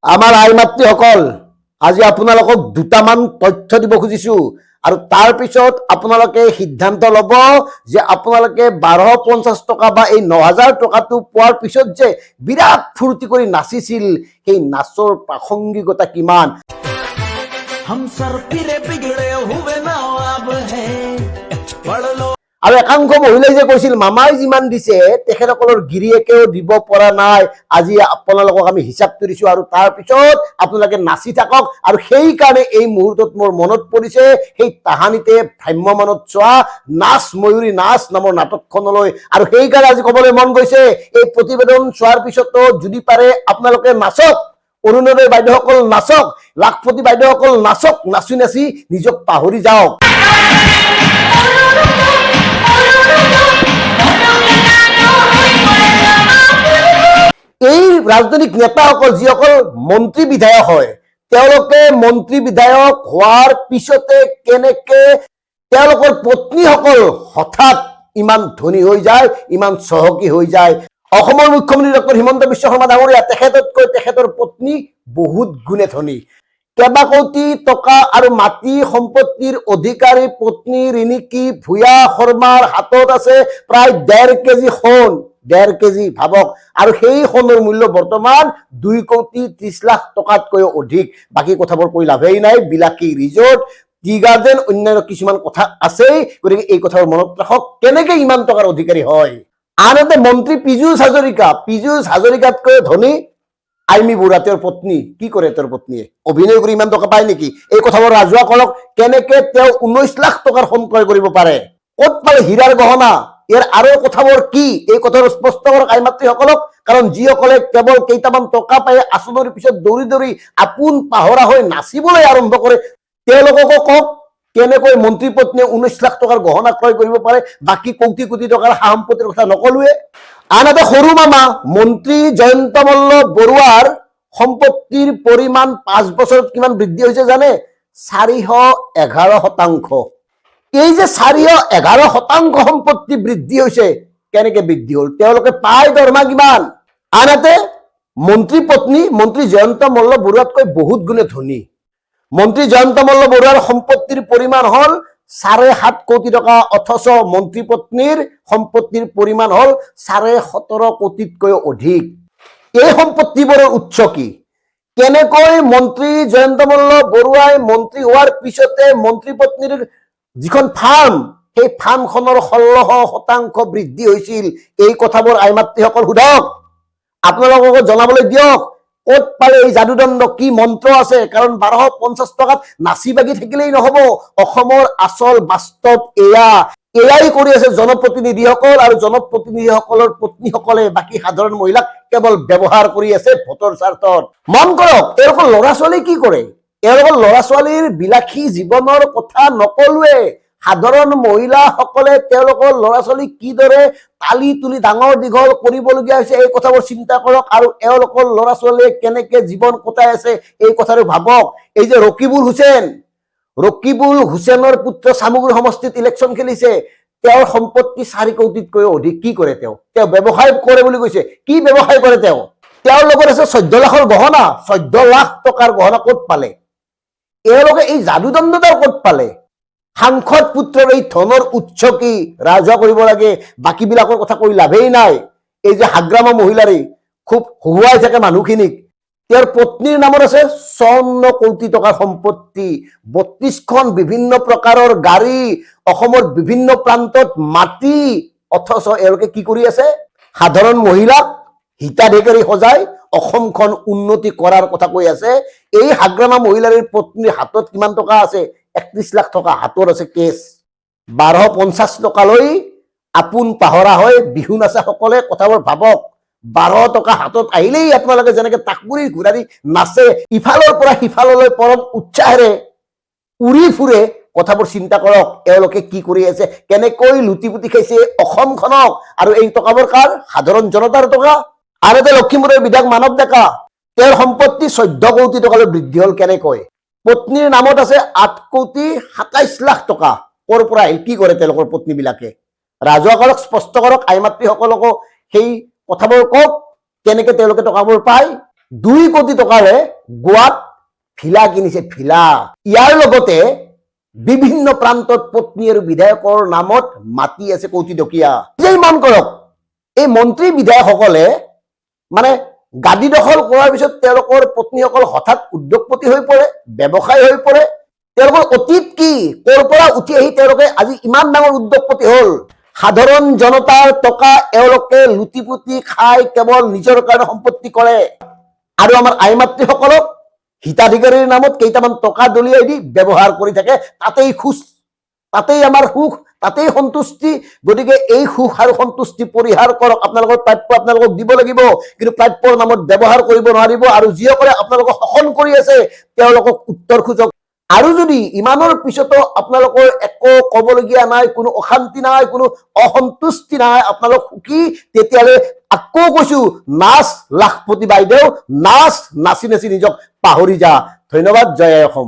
আমাৰ আই মাতৃসকল, আজি আপোনালোকক দুটামান তথ্য দিব খুজিছো আৰু তাৰ পিছত আপোনালোকে সিদ্ধান্ত ল'ব যে আপোনালোকে 1250 টকা বা এই 9000 টকাটো পোৱাৰ পিছত যে বিৰাট ফূৰ্তি কৰি নাচিছিল, সেই নাচৰ প্ৰাসংগিকতা কিমান। আৰু একাংশ মহিলাই যে কৈছিল মামাই যিমান দিছে তেখেতসকলৰ গিৰিয়েকেও দিব পৰা নাই, আজি আপোনালোকক আমি হিচাপটো দিছো আৰু তাৰ পিছত আপোনালোকে নাচি থাকক। আৰু সেইকাৰণে এই মুহূৰ্তত মোৰ মনত পৰিছে সেই তাহানিতে ভ্ৰাম্যমানত চোৱা নাচ ময়ূৰী নাচ নামৰ নাটকখনলৈ, আৰু সেইকাৰণে আজি ক'বলৈ মন গৈছে এই প্ৰতিবেদন চোৱাৰ পিছতো যদি পাৰে আপোনালোকে নাচক, অৰুণোদয় বাইদেউসকল নাচক, লাখপতি বাইদেউসকল নাচক, নাচি নাচি নিজক পাহৰি যাওক। এই ৰাজনৈতিক নেতাসকল যিসকল মন্ত্ৰী বিধায়ক হয়, তেওঁলোকে মন্ত্ৰী বিধায়ক হোৱাৰ পিছতে কেনেকে তেওঁলোকৰ পত্নীসকল হঠাৎ ইমান ধনী হৈ যায়, ইমান চহকী হৈ যায়। অসমৰ মুখ্যমন্ত্ৰী ডক্টৰ হিমন্ত বিশ্ব শৰ্মা ডাঙৰীয়া, তেখেততকৈ তেখেতৰ পত্নী বহুত গুণে ধনী। কেইবা কোটি টকা আৰু মাটি সম্পত্তিৰ অধিকাৰী পত্নী ৰিণিকী ভূঞা শৰ্মাৰ হাতত আছে প্ৰায় 1.5 কেজি সোণ, 1.5 কেজি ভাবক, আৰু সেই সোণৰ মূল্য বৰ্তমান 2,30,00,000 টকাতকৈও অধিক। বাকী কথাবোৰ কৈ লাভেই নাই, বিলাসী ৰিজৰ্ট, টি গাৰ্ডেন, অন্যান্য কিছুমান কথা আছেই, গতিকে এই কথাবোৰ মনত ৰাখক কেনেকে ইমান টকাৰ অধিকাৰী হয়। আনহাতে মন্ত্ৰী পীযুষ হাজৰিকাতকৈ ধনী আইমি বৰুৱা, তেওঁৰ পত্নী। কি কৰে তেওঁৰ পত্নীয়ে? অভিনয় কৰি ইমান টকা পায় নেকি? এই কথাবোৰ ৰাজহুৱা কৰক। কেনেকে তেওঁ 19 লাখ টকাৰ সোণ ক্ৰয় কৰিব পাৰে? ক'ত পালে হীৰাৰ গহনা? ইয়াৰ আৰু কথাবোৰ কি? এই কথাবোৰ স্পষ্ট কৰক আই মাতৃসকলক, কাৰণ যিসকলে কেৱল কেইটামান টকা পাই আঁচনিৰ পিছত দৌৰি দৌৰি আপোন পাহৰা হৈ নাচিবলৈ আৰম্ভ কৰে, তেওঁলোককো কওক কেনেকৈ মন্ত্ৰী পত্নীয়ে 19 লাখ টকাৰ গহনা ক্ৰয় কৰিব পাৰে, বাকী কোটি কোটি টকাৰ সা সম্পত্তিৰ কথা নকলোৱে। আনহাতে সৰু মামা মন্ত্ৰী জয়ন্ত মল্ল বৰুৱাৰ সম্পত্তিৰ পৰিমাণ 5 বছৰত কিমান বৃদ্ধি হৈছে জানে? 411%। এই যে 411% সম্পত্তি বৃদ্ধি হৈছে, কেনেকে বৃদ্ধি হ'ল? তেওঁলোকে পায় দৰমহা কিমান? আনহাতে মন্ত্ৰী পত্নী মন্ত্ৰী জয়ন্ত মল্ল বৰুৱাতকৈ বহুত গুণে ধনী। মন্ত্ৰী জয়ন্ত মল্ল বৰুৱাৰ সম্পত্তিৰ পৰিমাণ হ'ল 7.5 কোটি টকা, অথচ মন্ত্ৰী পত্নীৰ সম্পত্তিৰ পৰিমাণ হ'ল 17.5 কোটিতকৈ অধিক। এই সম্পত্তিবোৰৰ উৎস কি? কেনেকৈ মন্ত্ৰী জয়ন্ত মল্ল বৰুৱাই মন্ত্ৰী হোৱাৰ পিছতে মন্ত্ৰী পত্নীৰ যিখন ফাৰ্ম, সেই ফাৰ্মখনৰ 16% বৃদ্ধি হৈছিল? এই কথাবোৰ আই মাতৃসকল সোধক, আপোনালোককো জনাবলৈ দিয়ক। ক'ত পালে এই যাদুদণ্ড? কি মন্ত্ৰ আছে? কাৰণ 1250 টকাত নাচি বাগি থাকিলেই নহব, অসমৰ আচল বাস্তৱ এয়াই কৰি আছে জনপ্ৰতিনিধিসকল, আৰু জনপ্ৰতিনিধিসকলৰ পত্নীসকলে বাকী সাধাৰণ মহিলাক কেৱল ব্যৱহাৰ কৰি আছে ভোটৰ স্বাৰ্থত। মন কৰক, তেওঁলোকৰ ল'ৰা ছোৱালী কি কৰে? তেওঁলোকৰ ল'ৰা ছোৱালীৰ বিলাসী জীৱনৰ কথা নকলোৱে। সাধাৰণ মহিলাসকলে তেওঁলোকৰ ল'ৰা ছোৱালীক কিদৰে তালি তুলি ডাঙৰ দীঘল কৰিবলগীয়া হৈছে, এই কথাবোৰ চিন্তা কৰক। আৰু এওঁলোকৰ ল'ৰা ছোৱালীয়ে কেনেকে জীৱন কটাই আছে এই কথাটো ভাবক। এই যে ৰকিবুল হুছেইনৰ পুত্ৰ চামগুৰি সমষ্টিত ইলেকশ্যন খেলিছে, তেওঁৰ সম্পত্তি 4 কোটিতকৈ অধিক। কি কৰে তেওঁ? ব্যৱসায় কৰে বুলি কৈছে। কি ব্যৱসায় কৰে তেওঁ? তেওঁৰ লগত আছে 14 লাখৰ গহনা। 14 লাখ টকাৰ গহনা ক'ত পালে? এওঁলোকে এই যাদুদণ্ডদাৰ ক'ত পালে? সাংসদ পুত্ৰৰ এই ধনৰ উৎস কি? ৰাজহুৱা কৰিব লাগে, বাকী বিলাকৰ কথা কৈ লাভেই নাই। এই যে হাগ্ৰামা মহিলাৰী খুব হুহুৱাই থাকে মানুহখিনিক, তেওঁৰ পত্নীৰ নামত আছে 54 কোটি টকাৰ সম্পত্তি, 32খন বিভিন্ন প্ৰকাৰৰ গাড়ী, অসমৰ বিভিন্ন প্ৰান্তত মাটি, অথচ এওঁলোকে কি কৰি আছে? সাধাৰণ মহিলাক হিতাধিকাৰী সজাই অসমখন উন্নতি কৰাৰ কথা কৈ আছে। এই হাগ্ৰামা মহিলাৰীৰ পত্নীৰ হাতত কিমান টকা আছে? 31 লাখ টকা হাতত আছে কেছ। 1250 টকালৈ আপোন পাহৰা হৈ বিহু নাচা সকলে কথাবোৰ ভাবক। 12 টকা হাতত আহিলেই আপোনালোকে যেনেকে তাকুৰি ঘূৰাৰি নাচে, ইফালৰ পৰা সিফাললৈ পৰম উৎসাহেৰে উৰি ফুৰে, কথাবোৰ চিন্তা কৰক। এওঁলোকে কি কৰি আছে, কেনেকৈ লুটি পুতি খাইছে অসমখনক, আৰু এই টকাবোৰ কাৰ? সাধাৰণ জনতাৰ টকা। আৰু এটা লখিমপুৰৰ বিধায়ক মানৱ ডেকা, তেওঁৰ সম্পত্তি 14 কোটি টকালৈ বৃদ্ধি হ'ল কেনেকৈ? পত্নীৰ নামত আছে 8,27,00,000 টকা। ক'ৰ পৰা আহিল? কি কৰে তেওঁলোকৰ পত্নী বিলাকে? ৰাজহুৱা কৰক, স্পষ্ট কৰক। আই মাতৃসকলকো সেই কথাবোৰ কওক, কেনেকে তেওঁলোকে টকাবোৰ পায়। 2 কোটি টকাৰে গোৱাত ভিলা কিনিছে, ভিলা। ইয়াৰ লগতে বিভিন্ন প্ৰান্তত পত্নী আৰু বিধায়কৰ নামত মাটি আছে কোটি টকীয়া। যেই মান কৰক, এই মন্ত্ৰী বিধায়কসকলে মানে গাদী দখল কৰাৰ পিছত তেওঁলোকৰ পত্নীসকল হঠাৎ উদ্যোগপতি হৈ পৰে, ব্যৱসায় হৈ পৰে। তেওঁলোকৰ অতীত কি, ক'ৰ পৰা উঠি আহি তেওঁলোকে আজি ইমান ডাঙৰ উদ্যোগপতি হ'ল। সাধাৰণ জনতাৰ টকা এওঁলোকে লুটি পুটি খাই কেৱল নিজৰ কাৰণে সম্পত্তি কৰে আৰু আমাৰ আই মাতৃসকলক হিতাধিকাৰীৰ নামত কেইটামান টকা দলিয়াই দি ব্যৱহাৰ কৰি থাকে। তাতেই খুচ, তাতেই আমাৰ সুখ, তাতেই সন্তুষ্টি। গতিকে এই সুখ আৰু সন্তুষ্টি পৰিহাৰ কৰক। আপোনালোকৰ প্ৰাপ্য আপোনালোকক দিব লাগিব, কিন্তু প্ৰাপ্যৰ নামত ব্যৱহাৰ কৰিব নোৱাৰিব। আৰু যিসকলে আপোনালোকক শোষণ কৰি আছে তেওঁলোকক উত্তৰ খোজক। আৰু যদি ইমানৰ পিছতো আপোনালোকৰ একো ক'বলগীয়া নাই, কোনো অশান্তি নাই, কোনো অসন্তুষ্টি নাই, আপোনালোক সুখী, তেতিয়াহ'লে আকৌ কৈছো, নাচ লাখপতি বাইদেউ, নাচ, নাচি নাচি নিজক পাহৰি যা। ধন্যবাদ। জয় আই অসম।